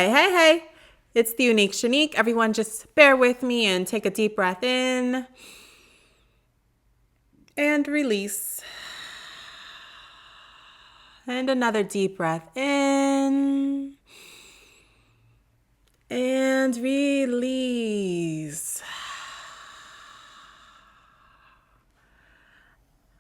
Hey. It's the unique Shanique. Everyone just bear with me and take a deep breath in and release. And another deep breath in and release.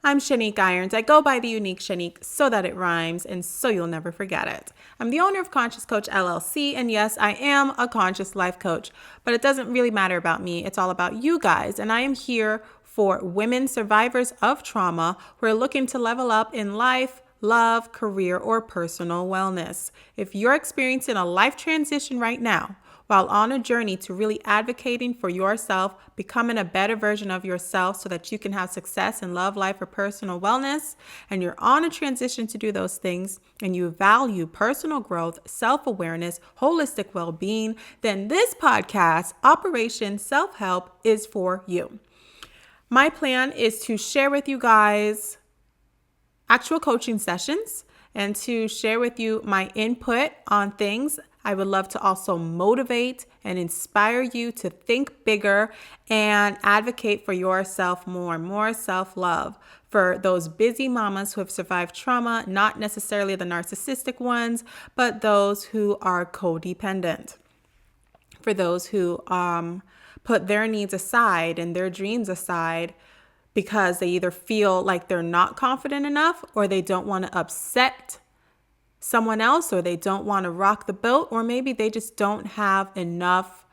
I'm Shanique Irons. I go by the unique Shanique so that it rhymes and so you'll never forget it. I'm the owner of Conscious Coach LLC, and yes, I am a conscious life coach, but it doesn't really matter about me. It's all about you guys, and I am here for women survivors of trauma who are looking to level up in life, love, career, or personal wellness. If you're experiencing a life transition right now, while on a journey to really advocating for yourself, becoming a better version of yourself so that you can have success in love, life, or personal wellness, and you're on a transition to do those things, and you value personal growth, self-awareness, holistic well-being, then this podcast, Operation Self-Help, is for you. My plan is to share with you guys actual coaching sessions and to share with you my input on things. I would love to also motivate and inspire you to think bigger and advocate for yourself more self-love for those busy mamas who have survived trauma, not necessarily the narcissistic ones, but those who are codependent. For those who put their needs aside and their dreams aside because they either feel like they're not confident enough or they don't want to upset someone else, or they don't want to rock the boat, or maybe they just don't have enough,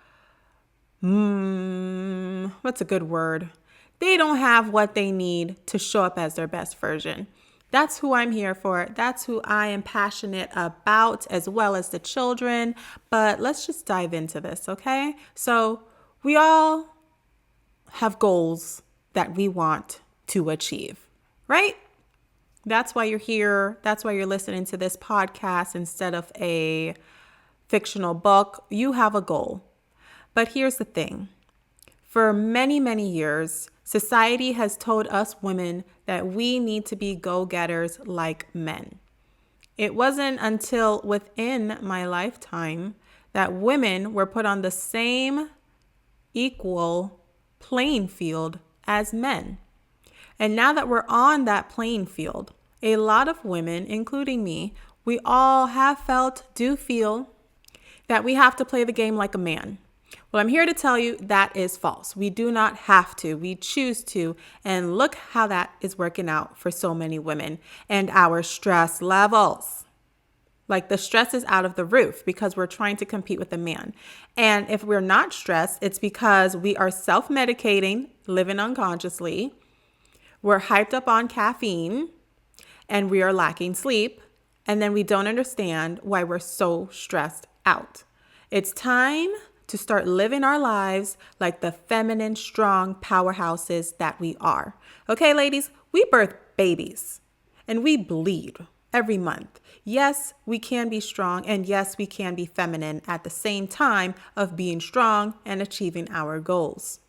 what's a good word? They don't have what they need to show up as their best version. That's who I'm here for. That's who I am passionate about, as well as the children. But let's just dive into this, okay? So we all have goals that we want to achieve, right? That's why you're here. That's why you're listening to this podcast instead of a fictional book. You have a goal. But here's the thing. For many years, society has told us women that we need to be go-getters like men. It wasn't until within my lifetime that women were put on the same equal playing field as men. And now that we're on that playing field, a lot of women, including me, we all have felt, do feel that we have to play the game like a man. Well, I'm here to tell you that is false. We do not have to. We choose to. And look how that is working out for so many women and our stress levels. Like the stress is out of the roof because we're trying to compete with a man. And if we're not stressed, it's because we are self-medicating, living unconsciously. We're hyped up on caffeine and we are lacking sleep. And then we don't understand why we're so stressed out. It's time to start living our lives like the feminine, strong powerhouses that we are. Okay, ladies, we birth babies and we bleed every month. Yes, we can be strong, and yes, we can be feminine at the same time of being strong and achieving our goals.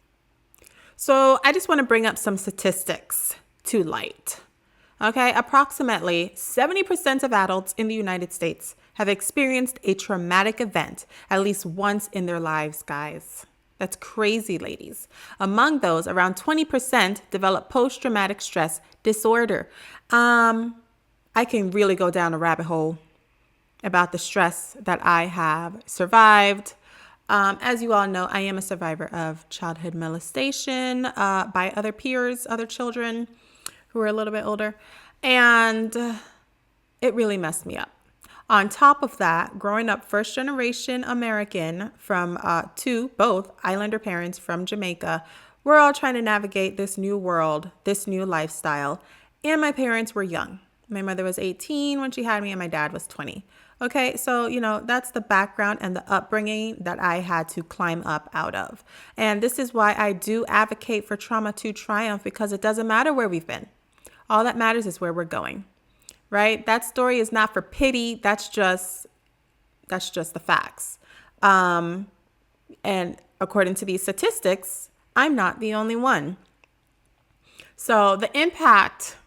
So I just want to bring up some statistics to light. Okay, approximately 70% of adults in the United States have experienced a traumatic event at least once in their lives, guys. That's crazy, ladies. Among those, around 20% develop post-traumatic stress disorder. I can really go down a rabbit hole about the stress that I have survived. As you all know, I am a survivor of childhood molestation by other peers, other children who are a little bit older, and it really messed me up. On top of that, growing up first generation American from both Islander parents from Jamaica, we're all trying to navigate this new world, this new lifestyle, and my parents were young. My mother was 18 when she had me and my dad was 20. Okay, so, that's the background and the upbringing that I had to climb up out of. And this is why I do advocate for trauma to triumph, because it doesn't matter where we've been. All that matters is where we're going, right? That story is not for pity. That's just the facts. And according to these statistics, I'm not the only one. So the impact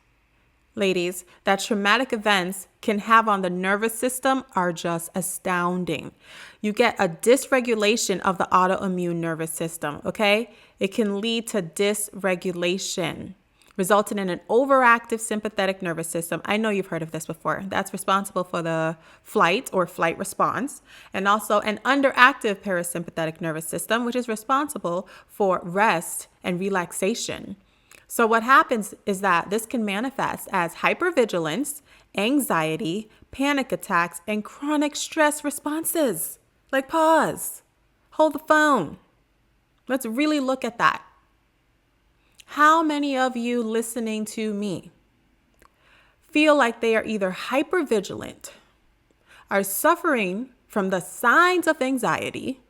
ladies, that traumatic events can have on the nervous system are just astounding. You get a dysregulation of the autoimmune nervous system, okay? It can lead to dysregulation, resulting in an overactive sympathetic nervous system. I know you've heard of this before. That's responsible for the flight response, and also an underactive parasympathetic nervous system, which is responsible for rest and relaxation. So what happens is that this can manifest as hypervigilance, anxiety, panic attacks, and chronic stress responses. Like, pause, hold the phone. Let's really look at that. How many of you listening to me feel like they are either hypervigilant, are suffering from the signs of anxiety,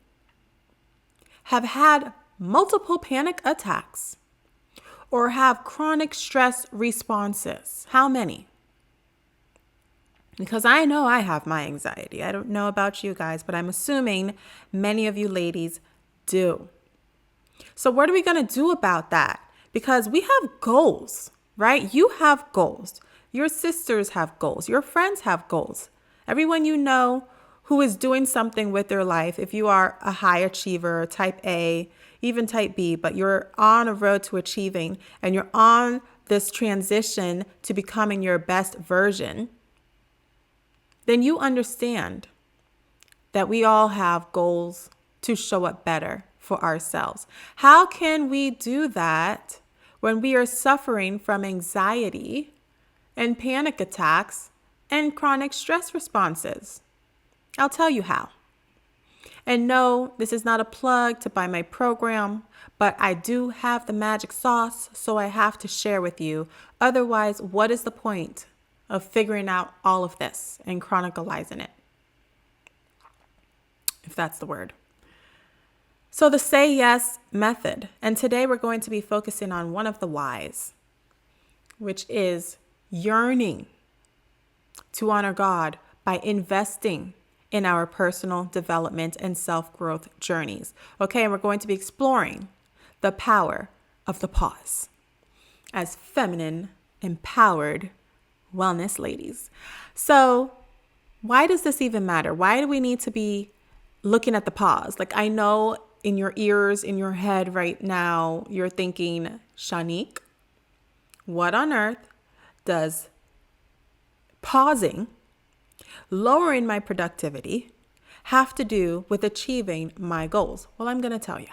have had multiple panic attacks, or have chronic stress responses? How many? Because I know I have my anxiety. I don't know about you guys, but I'm assuming many of you ladies do. So what are we going to do about that? Because we have goals, right? You have goals. Your sisters have goals. Your friends have goals. Everyone you know who is doing something with their life, if you are a high achiever, type A, even type B, but you're on a road to achieving and you're on this transition to becoming your best version, then you understand that we all have goals to show up better for ourselves. How can we do that when we are suffering from anxiety and panic attacks and chronic stress responses? I'll tell you how. And no, this is not a plug to buy my program, but I do have the magic sauce, so I have to share with you. Otherwise, what is the point of figuring out all of this and chronicalizing it? If that's the word. So the Say Yes method. And today we're going to be focusing on one of the whys, which is yearning to honor God by investing in our personal development and self-growth journeys. Okay, and we're going to be exploring the power of the pause as feminine, empowered wellness ladies. So why does this even matter? Why do we need to be looking at the pause? Like, I know in your ears, in your head right now, you're thinking, Shanique, what on earth does pausing, lowering my productivity, have to do with achieving my goals? Well, I'm going to tell you.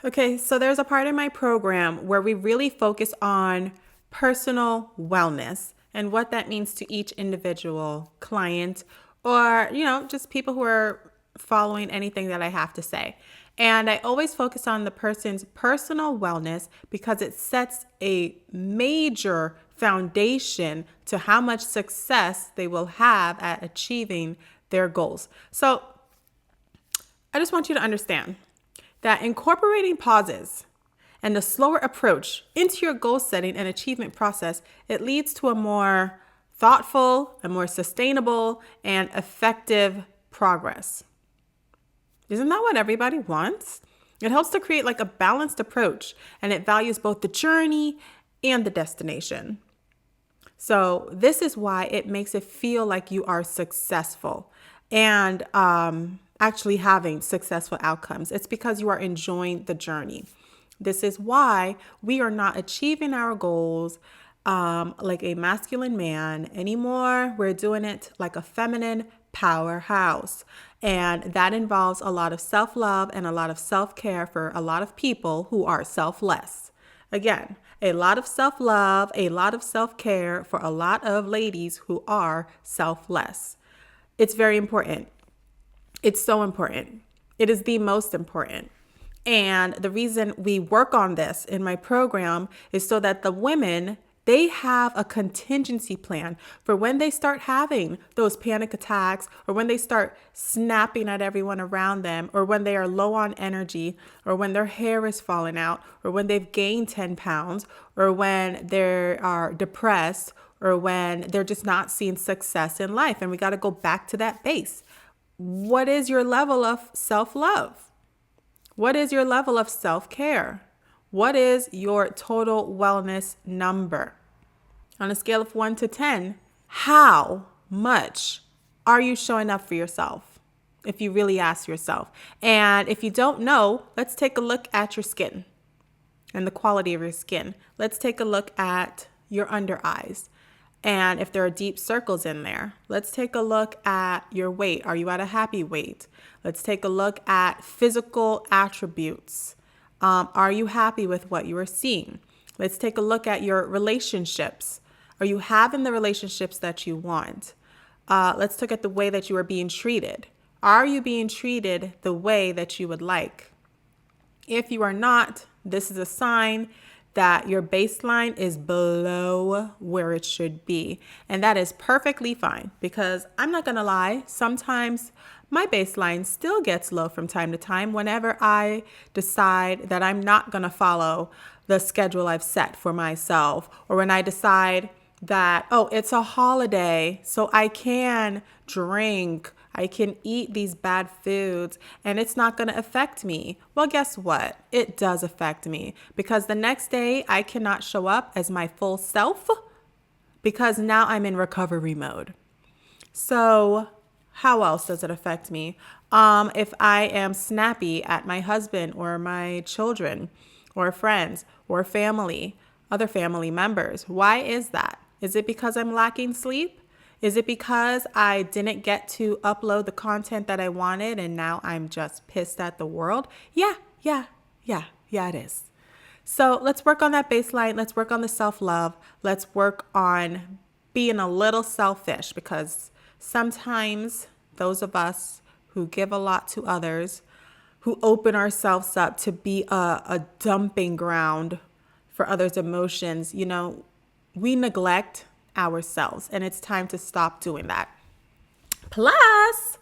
Okay, so there's a part in my program where we really focus on personal wellness and what that means to each individual client or, just people who are following anything that I have to say. And I always focus on the person's personal wellness because it sets a major foundation to how much success they will have at achieving their goals. So I just want you to understand that incorporating pauses and a slower approach into your goal setting and achievement process, it leads to a more thoughtful, a more sustainable, and effective progress. Isn't that what everybody wants? It helps to create like a balanced approach, and it values both the journey and the destination. So this is why it makes it feel like you are successful and actually having successful outcomes. It's because you are enjoying the journey. This is why we are not achieving our goals like a masculine man anymore. We're doing it like a feminine powerhouse. And that involves a lot of self-love and a lot of self-care for a lot of people who are selfless. Again, a lot of self-love, a lot of self-care for a lot of ladies who are selfless. It's very important. It's so important. It is the most important. And the reason we work on this in my program is so that the women, they have a contingency plan for when they start having those panic attacks or when they start snapping at everyone around them or when they are low on energy or when their hair is falling out or when they've gained 10 pounds or when they are depressed or when they're just not seeing success in life. And we got to go back to that base. What is your level of self-love? What is your level of self-care? What is your total wellness number? On a scale of 1 to 10, how much are you showing up for yourself? If you really ask yourself. And if you don't know, let's take a look at your skin and the quality of your skin. Let's take a look at your under eyes. And if there are deep circles in there, let's take a look at your weight. Are you at a happy weight? Let's take a look at physical attributes. Are you happy with what you are seeing? Let's take a look at your relationships. Are you having the relationships that you want? Let's look at the way that you are being treated. Are you being treated the way that you would like? If you are not, this is a sign that your baseline is below where it should be. And that is perfectly fine, because I'm not going to lie, sometimes my baseline still gets low from time to time whenever I decide that I'm not going to follow the schedule I've set for myself, or when I decide that, oh, it's a holiday, so I can drink, I can eat these bad foods, and it's not going to affect me. Well, guess what? It does affect me, because the next day I cannot show up as my full self because now I'm in recovery mode. So how else does it affect me? If I am snappy at my husband or my children or friends or family, other family members, why is that? Is it because I'm lacking sleep? Is it because I didn't get to upload the content that I wanted and now I'm just pissed at the world? Yeah, it is. So let's work on that baseline. Let's work on the self-love. Let's work on being a little selfish, because sometimes those of us who give a lot to others, who open ourselves up to be a dumping ground for others' emotions, we neglect ourselves, and it's time to stop doing that. Plus,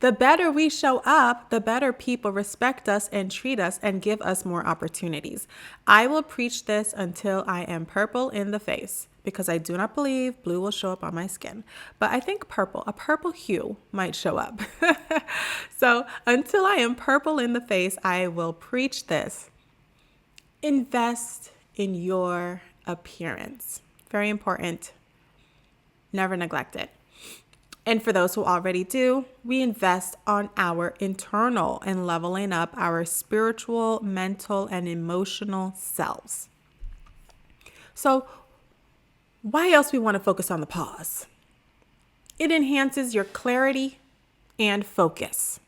the better we show up, the better people respect us and treat us and give us more opportunities. I will preach this until I am purple in the face, because I do not believe blue will show up on my skin. But I think a purple hue might show up. So until I am purple in the face, I will preach this. Invest in your appearance. Very important. Never neglect it. And for those who already do, we invest on our internal and leveling up our spiritual, mental, and emotional selves. So why else we want to focus on the pause? It enhances your clarity and focus.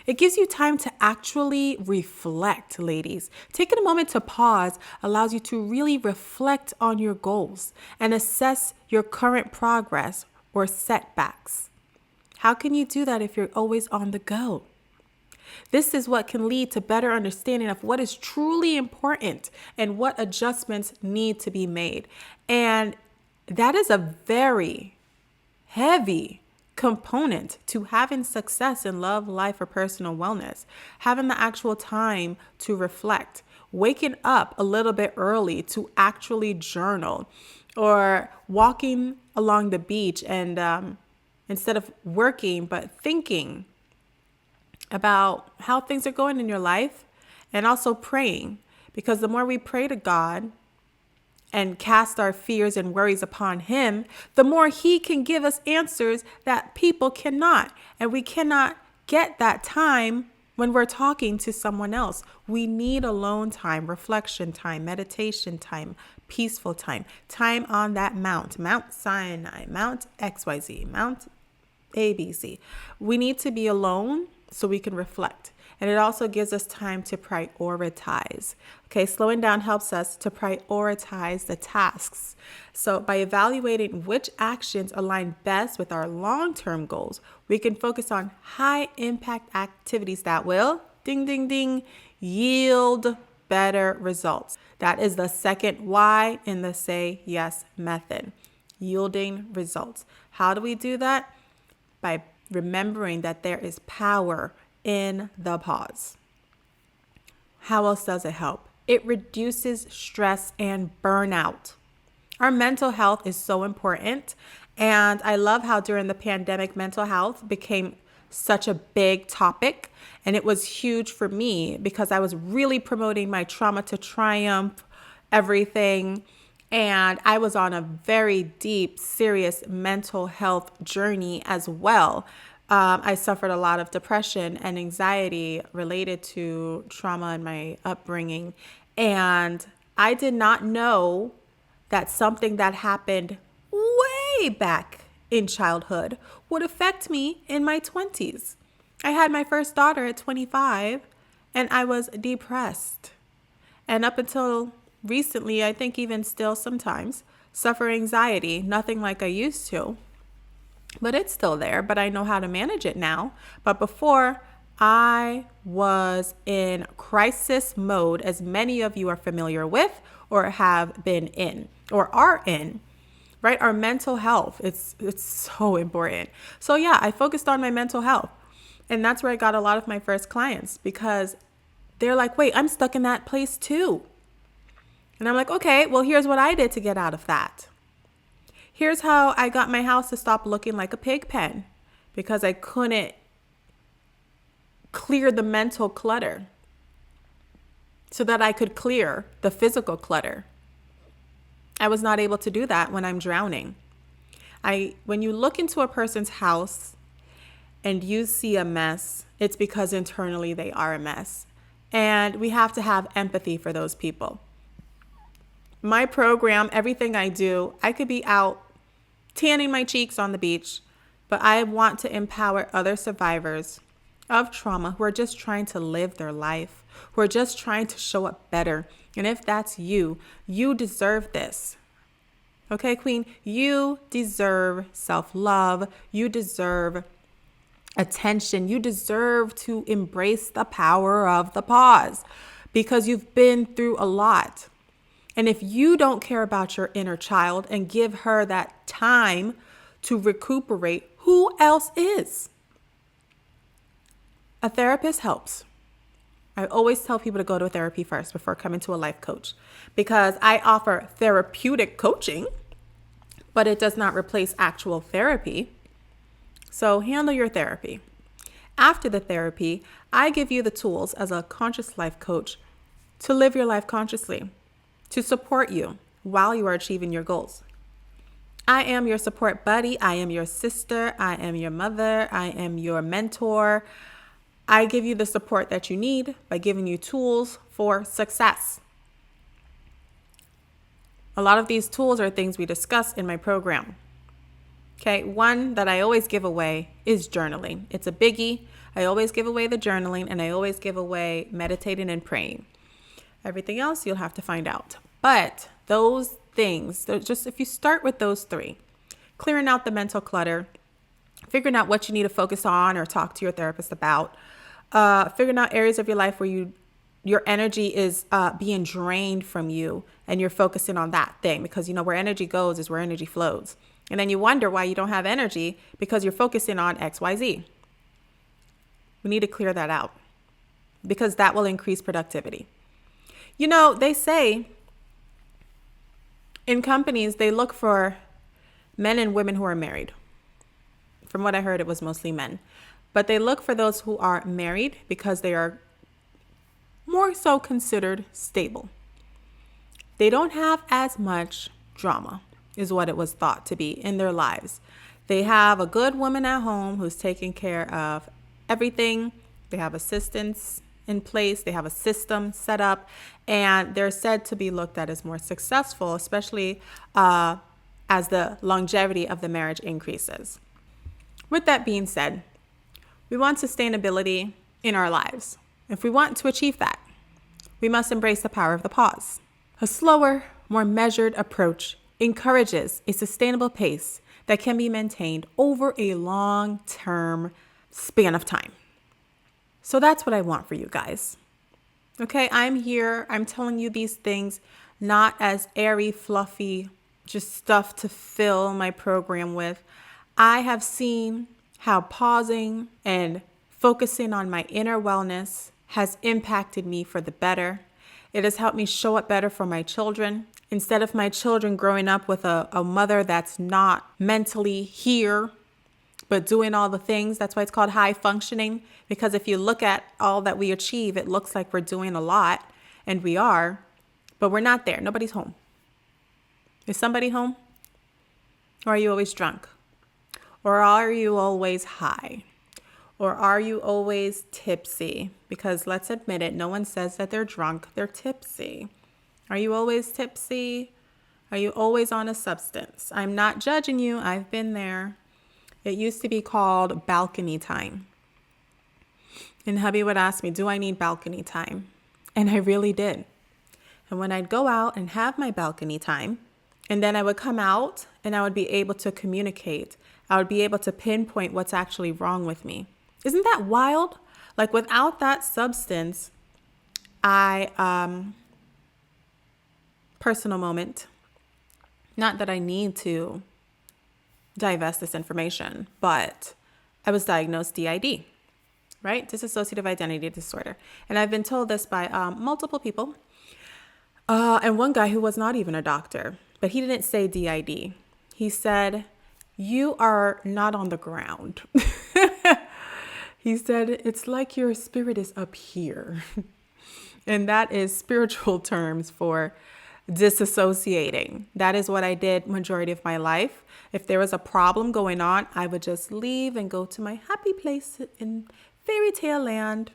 It gives you time to actually reflect, ladies. Taking a moment to pause allows you to really reflect on your goals and assess your current progress or setbacks. How can you do that if you're always on the go? This is what can lead to better understanding of what is truly important and what adjustments need to be made. And that is a very heavy component to having success in love, life, or personal wellness. Having the actual time to reflect, waking up a little bit early to actually journal, or walking along the beach and instead of working, but thinking about how things are going in your life, and also praying, because the more we pray to God and cast our fears and worries upon Him, the more He can give us answers that people cannot. And we cannot get that time when we're talking to someone else. We need alone time, reflection time, meditation time, peaceful time, time on that Mount Sinai, Mount XYZ, Mount ABC. We need to be alone so we can reflect. And it also gives us time to prioritize. Okay, slowing down helps us to prioritize the tasks. So by evaluating which actions align best with our long-term goals, we can focus on high impact activities that will, ding, ding, ding, yield better results. That is the second Y in the Say Yes method, yielding results. How do we do that? By remembering that there is power in the pause. How else does it help? It reduces stress and burnout. Our mental health is so important. And I love how during the pandemic, mental health became such a big topic. And it was huge for me because I was really promoting my trauma to triumph everything. And I was on a very deep, serious mental health journey as well. I suffered a lot of depression and anxiety related to trauma in my upbringing. And I did not know that something that happened way back in childhood would affect me in my 20s. I had my first daughter at 25 and I was depressed. And up until recently, I think even still sometimes, suffer anxiety, nothing like I used to. But it's still there, but I know how to manage it now. But before, I was in crisis mode, as many of you are familiar with or have been in or are in, right? Our mental health, it's so important. So yeah, I focused on my mental health. And that's where I got a lot of my first clients, because they're like, wait, I'm stuck in that place too. And I'm like, okay, well, here's what I did to get out of that. Here's how I got my house to stop looking like a pig pen, because I couldn't clear the mental clutter so that I could clear the physical clutter. I was not able to do that when I'm drowning. When you look into a person's house and you see a mess, it's because internally they are a mess. And we have to have empathy for those people. My program, everything I do, I could be out tanning my cheeks on the beach, but I want to empower other survivors of trauma who are just trying to live their life, who are just trying to show up better. And if that's you, you deserve this. Okay, Queen, you deserve self-love. You deserve attention. You deserve to embrace the power of the pause, because you've been through a lot. And if you don't care about your inner child and give her that time to recuperate, who else is? A therapist helps. I always tell people to go to therapy first before coming to a life coach, because I offer therapeutic coaching, but it does not replace actual therapy. So handle your therapy. After the therapy, I give you the tools as a conscious life coach to live your life consciously, to support you while you are achieving your goals. I am your support buddy. I am your sister. I am your mother. I am your mentor. I give you the support that you need by giving you tools for success. A lot of these tools are things we discuss in my program. Okay, one that I always give away is journaling. It's a biggie. I always give away the journaling, and I always give away meditating and praying. Everything else you'll have to find out. But those things, just if you start with those three, clearing out the mental clutter, figuring out what you need to focus on or talk to your therapist about, figuring out areas of your life where your energy is being drained from you and you're focusing on that thing, because where energy goes is where energy flows. And then you wonder why you don't have energy because you're focusing on XYZ. We need to clear that out, because that will increase productivity. They say in companies, they look for men and women who are married. From what I heard, it was mostly men. But they look for those who are married because they are more so considered stable. They don't have as much drama, is what it was thought to be in their lives. They have a good woman at home who's taking care of everything. They have assistants in place. They have a system set up, and they're said to be looked at as more successful, especially as the longevity of the marriage increases. With that being said, we want sustainability in our lives. If we want to achieve that, we must embrace the power of the pause. A slower, more measured approach encourages a sustainable pace that can be maintained over a long-term span of time. So that's what I want for you guys. Okay, I'm here. I'm telling you these things not as airy, fluffy, just stuff to fill my program with. I have seen how pausing and focusing on my inner wellness has impacted me for the better. It has helped me show up better for my children. Instead of my children growing up with a mother that's not mentally here, but doing all the things. That's why it's called high functioning. Because if you look at all that we achieve, it looks like we're doing a lot, and we are, but we're not there. Nobody's home. Is somebody home? Or are you always drunk? Or are you always high? Or are you always tipsy? Because let's admit it, no one says that they're drunk, they're tipsy. Are you always tipsy? Are you always on a substance? I'm not judging you. I've been there. It used to be called balcony time. And hubby would ask me, do I need balcony time? And I really did. And when I'd go out and have my balcony time, and then I would come out and I would be able to communicate. I would be able to pinpoint what's actually wrong with me. Isn't that wild? Like without that substance, personal moment, not that I need to divest this information, but I was diagnosed DID, right? Dissociative identity disorder. And I've been told this by multiple people. And one guy who was not even a doctor, but he didn't say DID. He said, you are not on the ground. He said, it's like your spirit is up here. And that is spiritual terms for disassociating. That is what I did majority of my life. If there was a problem going on, I would just leave and go to my happy place in fairy tale land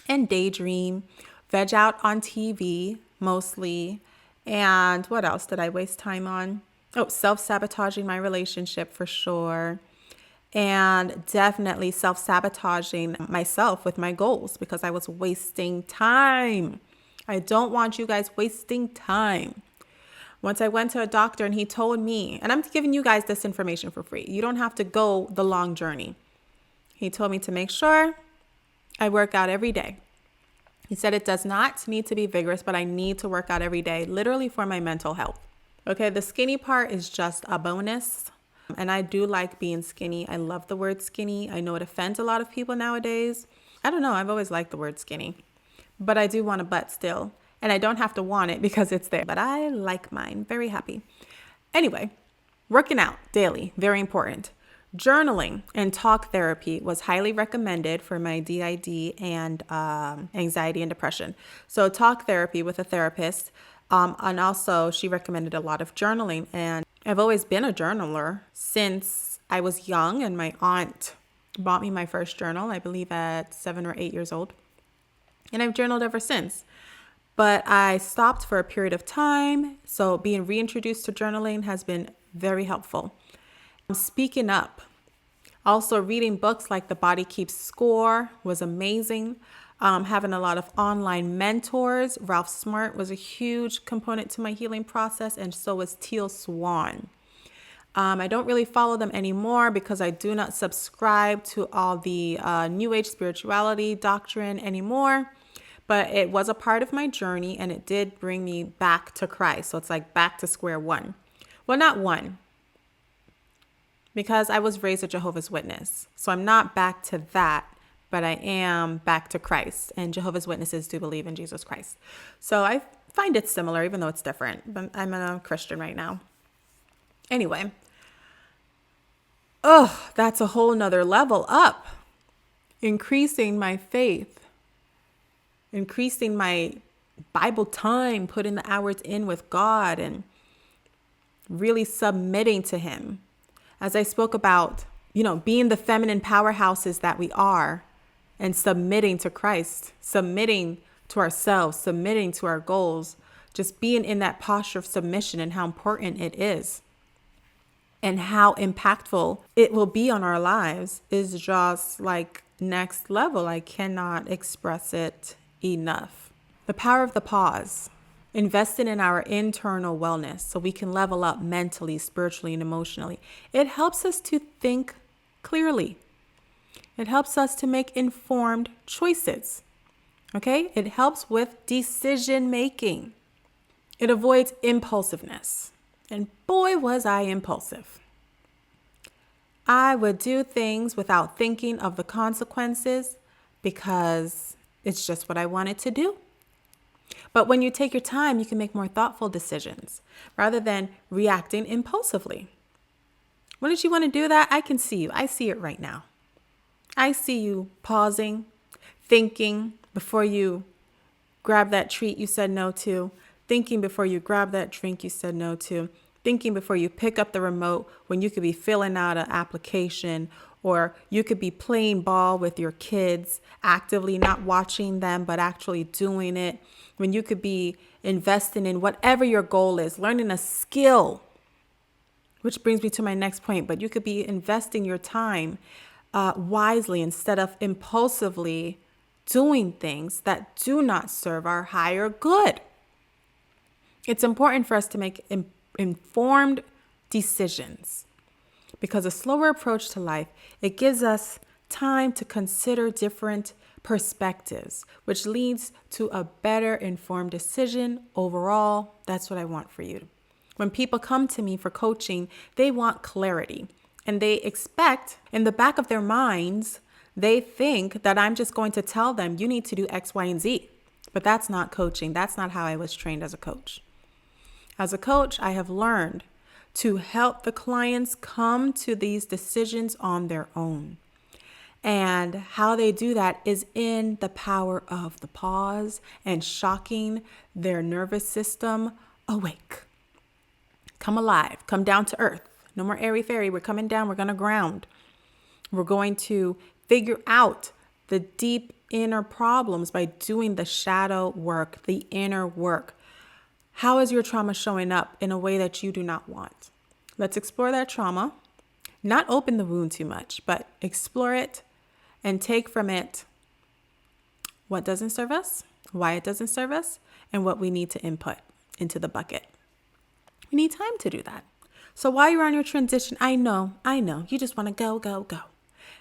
and daydream, veg out on TV mostly. And what else did I waste time on? Oh, self-sabotaging my relationship for sure. And definitely self-sabotaging myself with my goals because I was wasting time. I don't want you guys wasting time. Once I went to a doctor and he told me, and I'm giving you guys this information for free. You don't have to go the long journey. He told me to make sure I work out every day. He said it does not need to be vigorous, but I need to work out every day, literally for my mental health. Okay, the skinny part is just a bonus. And I do like being skinny. I love the word skinny. I know it offends a lot of people nowadays. I don't know. I've always liked the word skinny. But I do want a butt still. And I don't have to want it because it's there. But I like mine. Very happy. Anyway, working out daily. Very important. Journaling and talk therapy was highly recommended for my DID and anxiety and depression. So talk therapy with a therapist. And also she recommended a lot of journaling. And I've always been a journaler since I was young. And my aunt bought me my first journal, I believe at 7 or 8 years old. And I've journaled ever since. But I stopped for a period of time. So being reintroduced to journaling has been very helpful. Speaking up. Also reading books like The Body Keeps Score was amazing. Having a lot of online mentors. Ralph Smart was a huge component to my healing process, and so was Teal Swan. I don't really follow them anymore because I do not subscribe to all the New Age spirituality doctrine anymore. But it was a part of my journey, and it did bring me back to Christ. So it's like back to square one. Well, not one, because I was raised a Jehovah's Witness. So I'm not back to that, but I am back to Christ. And Jehovah's Witnesses do believe in Jesus Christ. So I find it similar, even though it's different. But I'm a Christian right now. Anyway. Oh, that's a whole nother level up. Increasing my faith. Increasing my Bible time, putting the hours in with God and really submitting to Him. As I spoke about, being the feminine powerhouses that we are and submitting to Christ, submitting to ourselves, submitting to our goals, just being in that posture of submission and how important it is and how impactful it will be on our lives is just like next level. I cannot express it enough. The power of the pause. Investing in our internal wellness so we can level up mentally, spiritually, and emotionally. It helps us to think clearly. It helps us to make informed choices. Okay? It helps with decision making. It avoids impulsiveness. And boy, was I impulsive. I would do things without thinking of the consequences because it's just what I wanted to do. But when you take your time, you can make more thoughtful decisions rather than reacting impulsively. When did you want to do that? I can see you. I see it right now. I see you pausing, thinking before you grab that treat you said no to, thinking before you grab that drink you said no to, thinking before you pick up the remote when you could be filling out an application, or you could be playing ball with your kids, actively not watching them, but actually doing it, when you could be investing in whatever your goal is, learning a skill, which brings me to my next point, but you could be investing your time wisely instead of impulsively doing things that do not serve our higher good. It's important for us to make informed decisions, because a slower approach to life, it gives us time to consider different perspectives, which leads to a better informed decision overall. That's what I want for you. When people come to me for coaching, they want clarity, and they expect, in the back of their minds, they think that I'm just going to tell them you need to do X, Y, and Z. But that's not coaching. That's not how I was trained as a coach. As a coach, I have learned to help the clients come to these decisions on their own. And how they do that is in the power of the pause and shocking their nervous system awake. Come alive, come down to earth. No more airy fairy. We're coming down. We're going to ground. We're going to figure out the deep inner problems by doing the shadow work, the inner work. How is your trauma showing up in a way that you do not want? Let's explore that trauma, not open the wound too much, but explore it and take from it what doesn't serve us, why it doesn't serve us, and what we need to input into the bucket. We need time to do that. So while you're on your transition, I know, you just want to go.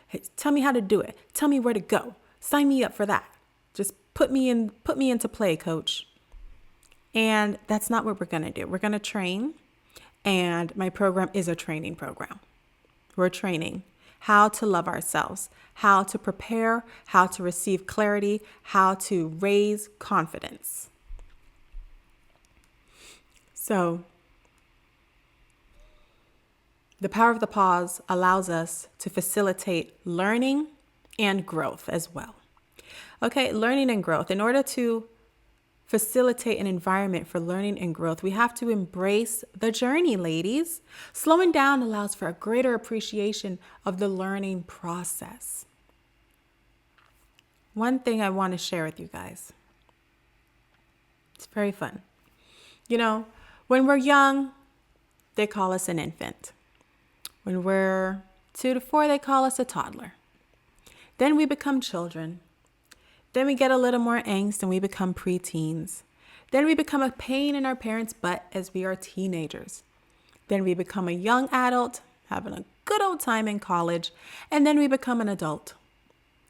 Hey, tell me how to do it. Tell me where to go. Sign me up for that. Just put me into play, coach. And that's not what we're going to do. We're going to train. And my program is a training program. We're training how to love ourselves, how to prepare, how to receive clarity, how to raise confidence. So the power of the pause allows us to facilitate learning and growth as well. Okay, learning and growth. In order to facilitate an environment for learning and growth, we have to embrace the journey, ladies. Slowing down allows for a greater appreciation of the learning process. One thing I want to share with you guys. It's very fun. You know, when we're young, they call us an infant. When we're 2 to 4, they call us a toddler. Then we become children. Then we get a little more angst and we become preteens. Then we become a pain in our parents' butt as we are teenagers. Then we become a young adult, having a good old time in college. And then we become an adult.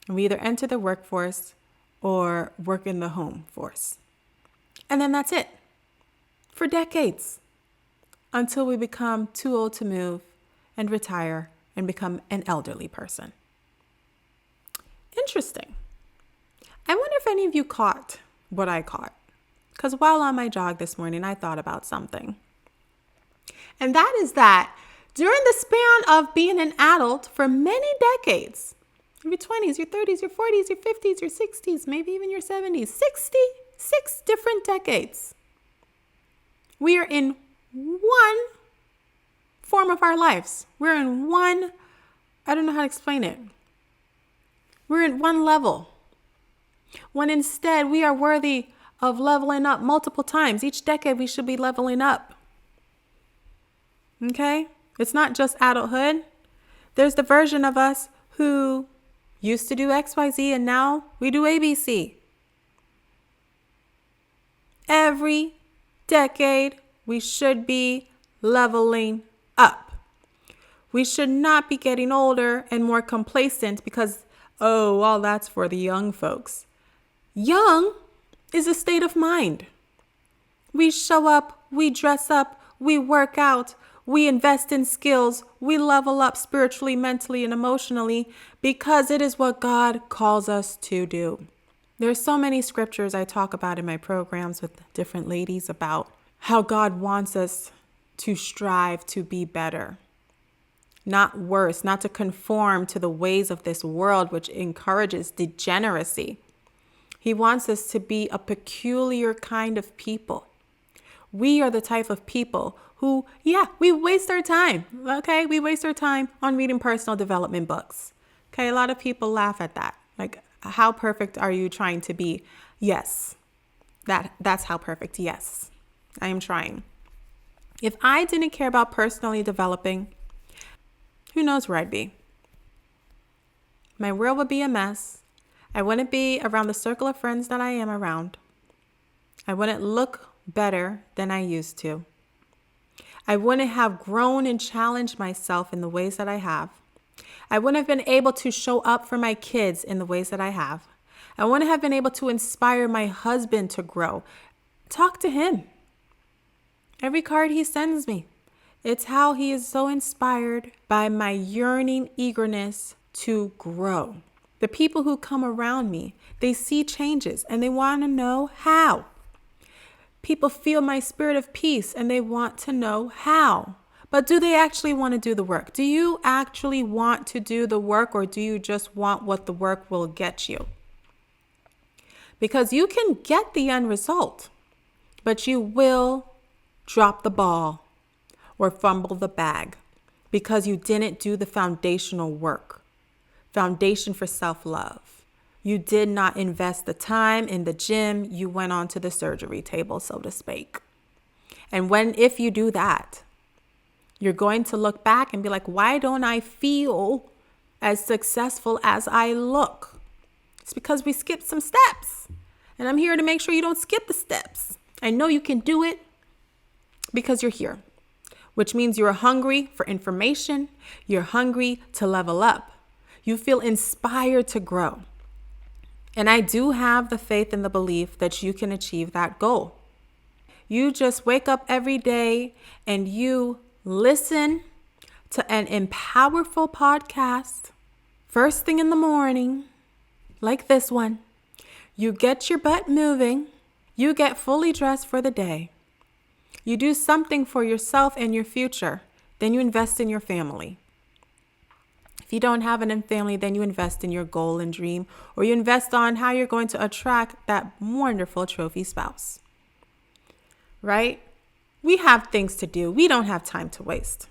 And we either enter the workforce or work in the home force. And then that's it. For decades. Until we become too old to move and retire and become an elderly person. Interesting. I wonder if any of you caught what I caught. Because while on my jog this morning, I thought about something. And that is that during the span of being an adult for many decades, your 20s, your 30s, your 40s, your 50s, your 60s, maybe even your 70s, 66 different decades, we are in one form of our lives. We're in one, I don't know how to explain it. We're in one level. When instead we are worthy of leveling up multiple times. Each decade we should be leveling up. Okay? It's not just adulthood. There's the version of us who used to do XYZ and now we do ABC. Every decade we should be leveling up. We should not be getting older and more complacent because, oh, well, that's for the young folks. Young is a state of mind. We show up, we dress up, we work out, we invest in skills, we level up spiritually, mentally, and emotionally because it is what God calls us to do. There's so many scriptures I talk about in my programs with different ladies about how God wants us to strive to be better, not worse, not to conform to the ways of this world, which encourages degeneracy. He wants us to be a peculiar kind of people. We are the type of people who, we waste our time. Okay. We waste our time on reading personal development books. Okay. A lot of people laugh at that. Like, how perfect are you trying to be? Yes. That's how perfect. Yes, I am trying. If I didn't care about personally developing, who knows where I'd be? My world would be a mess. I wouldn't be around the circle of friends that I am around. I wouldn't look better than I used to. I wouldn't have grown and challenged myself in the ways that I have. I wouldn't have been able to show up for my kids in the ways that I have. I wouldn't have been able to inspire my husband to grow. Talk to him. Every card he sends me, it's how he is so inspired by my yearning eagerness to grow. The people who come around me, they see changes and they want to know how. People feel my spirit of peace and they want to know how. But do they actually want to do the work? Do you actually want to do the work, or do you just want what the work will get you? Because you can get the end result, but you will drop the ball or fumble the bag because you didn't do the foundational work. Foundation for self-love. You did not invest the time in the gym. You went onto the surgery table, so to speak. And if you do that, you're going to look back and be like, why don't I feel as successful as I look? It's because we skipped some steps. And I'm here to make sure you don't skip the steps. I know you can do it because you're here, which means you're hungry for information. You're hungry to level up. You feel inspired to grow. And I do have the faith and the belief that you can achieve that goal. You just wake up every day and you listen to an empowerful podcast first thing in the morning, like this one. You get your butt moving. You get fully dressed for the day. You do something for yourself and your future. Then you invest in your family. If you don't have a family, then you invest in your goal and dream, or you invest on how you're going to attract that wonderful trophy spouse. Right? We have things to do. We don't have time to waste.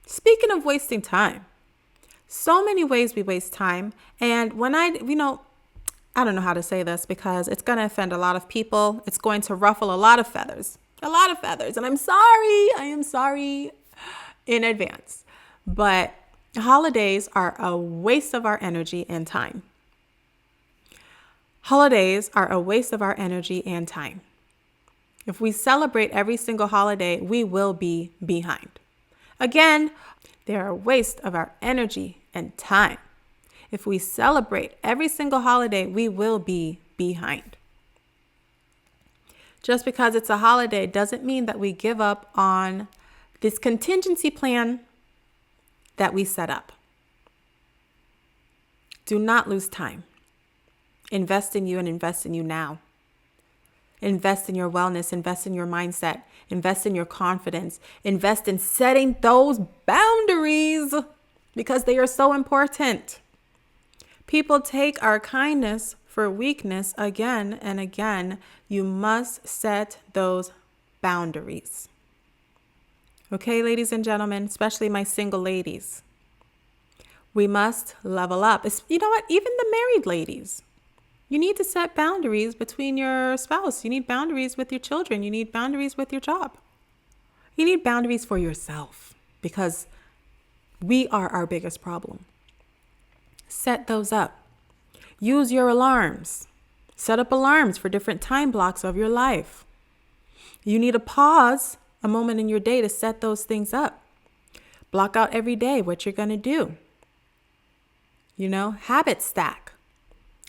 Speaking of wasting time, so many ways we waste time. And when I don't know how to say this because it's going to offend a lot of people. It's going to ruffle a lot of feathers. And I'm sorry. I am sorry in advance. But holidays are a waste of our energy and time. Holidays are a waste of our energy and time. If we celebrate every single holiday, we will be behind. Again, they're a waste of our energy and time. If we celebrate every single holiday, we will be behind. Just because it's a holiday doesn't mean that we give up on this contingency plan that we set up. Do not lose time. Invest in you and invest in you now. Invest in your wellness, invest in your mindset, invest in your confidence, invest in setting those boundaries because they are so important. People take our kindness for weakness again and again. You must set those boundaries. Okay, ladies and gentlemen, especially my single ladies, we must level up. You know what? Even the married ladies. You need to set boundaries between your spouse. You need boundaries with your children. You need boundaries with your job. You need boundaries for yourself because we are our biggest problem. Set those up. Use your alarms. Set up alarms for different time blocks of your life. You need to pause a moment in your day to set those things up. Block out every day what you're going to do. Habit stack.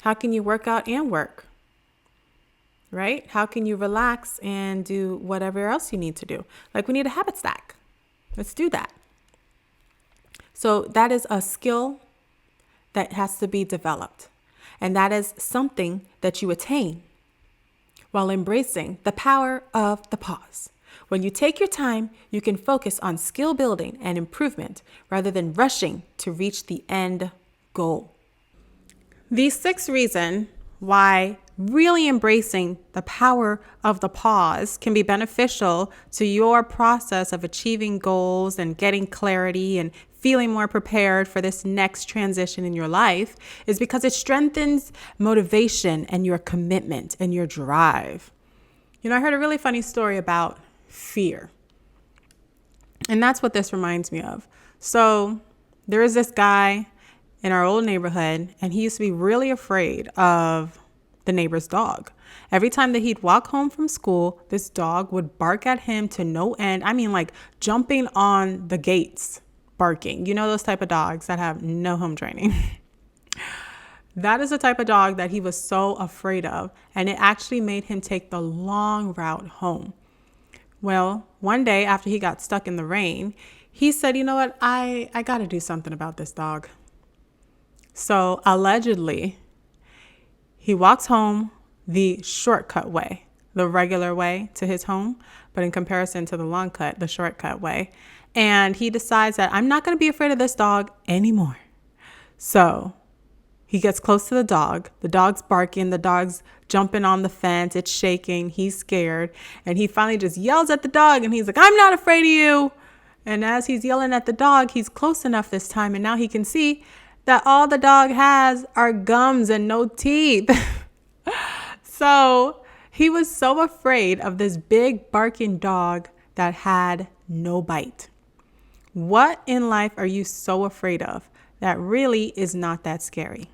How can you work out and work? Right? How can you relax and do whatever else you need to do? Like we need a habit stack. Let's do that. So that is a skill that has to be developed. And that is something that you attain while embracing the power of the pause. When you take your time, you can focus on skill building and improvement rather than rushing to reach the end goal. The sixth reason why really embracing the power of the pause can be beneficial to your process of achieving goals and getting clarity and feeling more prepared for this next transition in your life is because it strengthens motivation and your commitment and your drive. I heard a really funny story about fear. And that's what this reminds me of. So there is this guy in our old neighborhood, and he used to be really afraid of the neighbor's dog. Every time that he'd walk home from school, this dog would bark at him to no end. I mean, like jumping on the gates, barking. Those type of dogs that have no home training. That is the type of dog that he was so afraid of, and it actually made him take the long route home. Well, one day after he got stuck in the rain, he said, you know what, I got to do something about this dog. So allegedly, he walks home the shortcut way, the regular way to his home, but in comparison to the long cut, the shortcut way. And he decides that I'm not going to be afraid of this dog anymore. So he gets close to the dog. The dog's barking. The dog's jumping on the fence. It's shaking. He's scared. And he finally just yells at the dog. And he's like, I'm not afraid of you. And as he's yelling at the dog, he's close enough this time. And now he can see that all the dog has are gums and no teeth. So he was so afraid of this big barking dog that had no bite. What in life are you so afraid of that really is not that scary?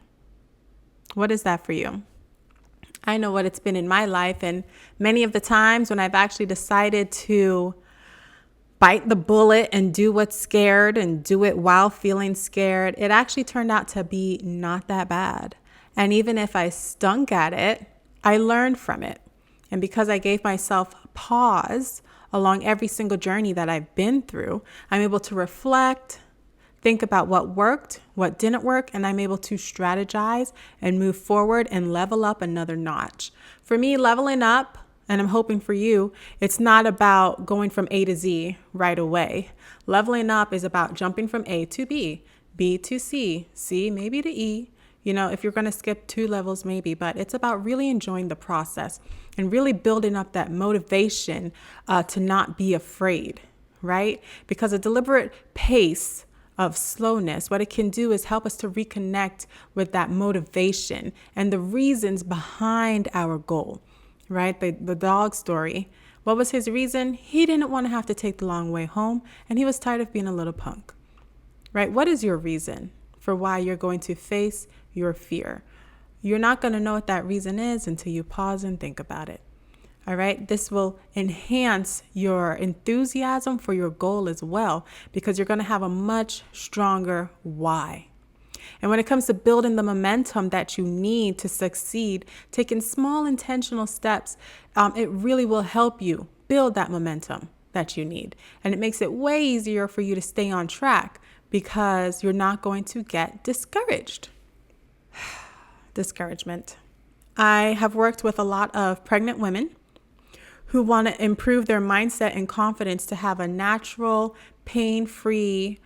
What is that for you? I know what it's been in my life, and many of the times when I've actually decided to bite the bullet and do what's scared and do it while feeling scared, it actually turned out to be not that bad. And even if I stunk at it, I learned from it. And because I gave myself pause along every single journey that I've been through, I'm able to reflect, think about what worked, what didn't work, and I'm able to strategize and move forward and level up another notch. For me, leveling up, and I'm hoping for you, it's not about going from A to Z right away. Leveling up is about jumping from A to B, B to C, C maybe to E. If you're going to skip 2 levels, maybe, but it's about really enjoying the process and really building up that motivation to not be afraid, right? Because a deliberate pace of slowness, what it can do is help us to reconnect with that motivation and the reasons behind our goal, right? The dog story. What was his reason? He didn't want to have to take the long way home, and he was tired of being a little punk, right? What is your reason for why you're going to face your fear? You're not going to know what that reason is until you pause and think about it. All right. This will enhance your enthusiasm for your goal as well, because you're going to have a much stronger why. And when it comes to building the momentum that you need to succeed, taking small intentional steps, it really will help you build that momentum that you need. And it makes it way easier for you to stay on track because you're not going to get discouraged. Discouragement. I have worked with a lot of pregnant women who want to improve their mindset and confidence to have a natural, pain-free,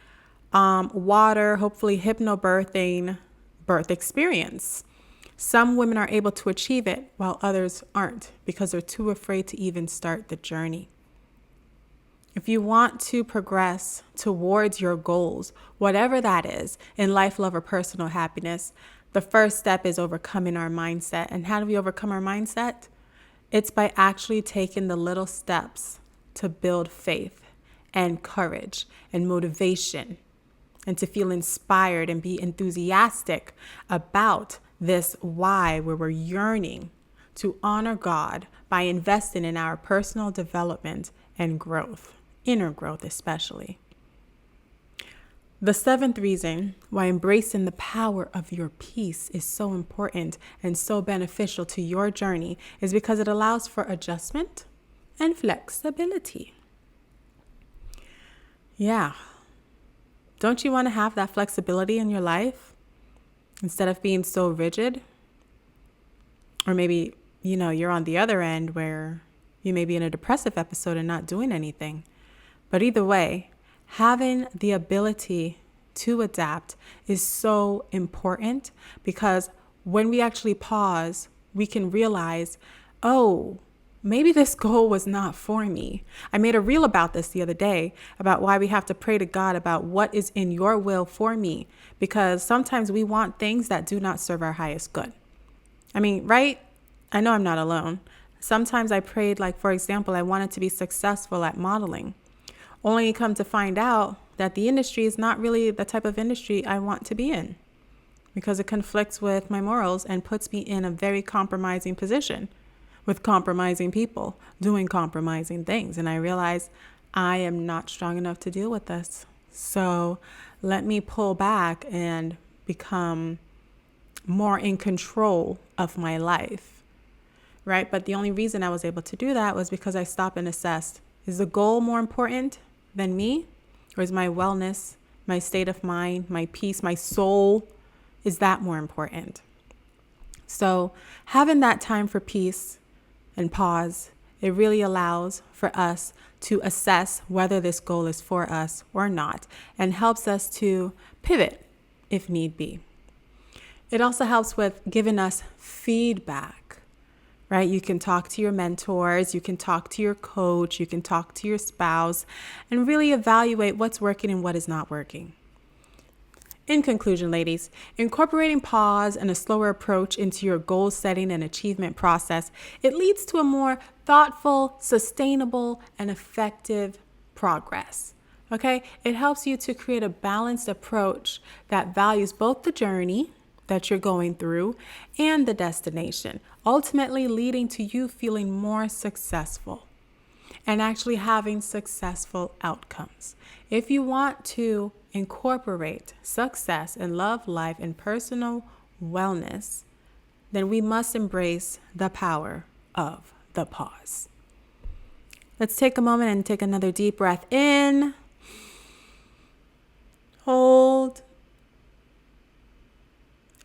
water, hopefully hypnobirthing birth experience. Some women are able to achieve it while others aren't because they're too afraid to even start the journey. If you want to progress towards your goals, whatever that is, in life, love, or personal happiness, the first step is overcoming our mindset. And how do we overcome our mindset? It's by actually taking the little steps to build faith and courage and motivation and to feel inspired and be enthusiastic about this why, where we're yearning to honor God by investing in our personal development and growth, inner growth especially. The 7th reason why embracing the power of your peace is so important and so beneficial to your journey is because it allows for adjustment and flexibility. Yeah. Don't you want to have that flexibility in your life instead of being so rigid? Or maybe, you're on the other end where you may be in a depressive episode and not doing anything. But either way, having the ability to adapt is so important because when we actually pause, we can realize, oh, maybe this goal was not for me. I made a reel about this the other day, about why we have to pray to God about what is in your will for me, because sometimes we want things that do not serve our highest good. I mean, right? I know I'm not alone. Sometimes I prayed, like, for example, I wanted to be successful at modeling, only to come to find out that the industry is not really the type of industry I want to be in, because it conflicts with my morals and puts me in a very compromising position with compromising people doing compromising things. And I realized I am not strong enough to deal with this. So let me pull back and become more in control of my life, right? But the only reason I was able to do that was because I stopped and assessed, is the goal more important than me? Or is my wellness, my state of mind, my peace, my soul, is that more important? So having that time for peace and pause, it really allows for us to assess whether this goal is for us or not, and helps us to pivot if need be. It also helps with giving us feedback, right? You can talk to your mentors, you can talk to your coach, you can talk to your spouse, and really evaluate what's working and what is not working. In conclusion, ladies, incorporating pause and a slower approach into your goal setting and achievement process, it leads to a more thoughtful, sustainable, and effective progress. Okay? It helps you to create a balanced approach that values both the journey that you're going through and the destination, ultimately leading to you feeling more successful and actually having successful outcomes. If you want to incorporate success in love, life, and personal wellness, then we must embrace the power of the pause. Let's take a moment and take another deep breath in. Hold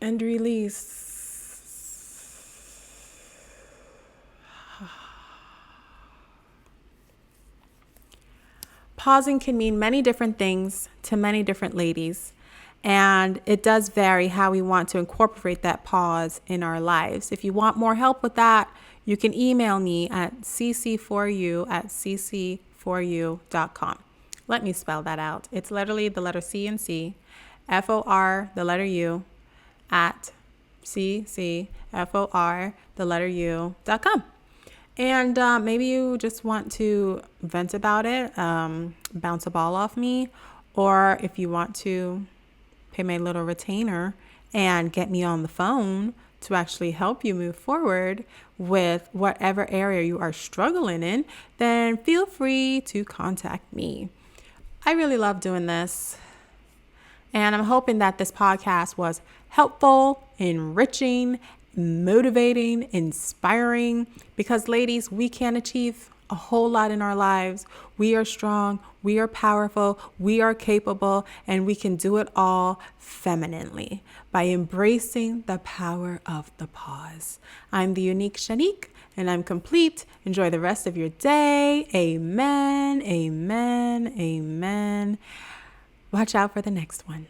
and release. Pausing can mean many different things to many different ladies, and it does vary how we want to incorporate that pause in our lives. If you want more help with that, you can email me at ccforu@ccforu.com. Let me spell that out. It's literally the letter C and C, FOR, the letter U, at ccforu, the letter U.com. And maybe you just want to vent about it, bounce a ball off me, or if you want to pay my little retainer and get me on the phone to actually help you move forward with whatever area you are struggling in, then feel free to contact me. I really love doing this. And I'm hoping that this podcast was helpful, enriching, motivating, inspiring, because ladies, we can achieve a whole lot in our lives. We are strong, we are powerful, we are capable, and we can do it all femininely by embracing the power of the pause. I'm the unique Shanique, and I'm complete. Enjoy the rest of your day. Amen, amen, amen. Watch out for the next one.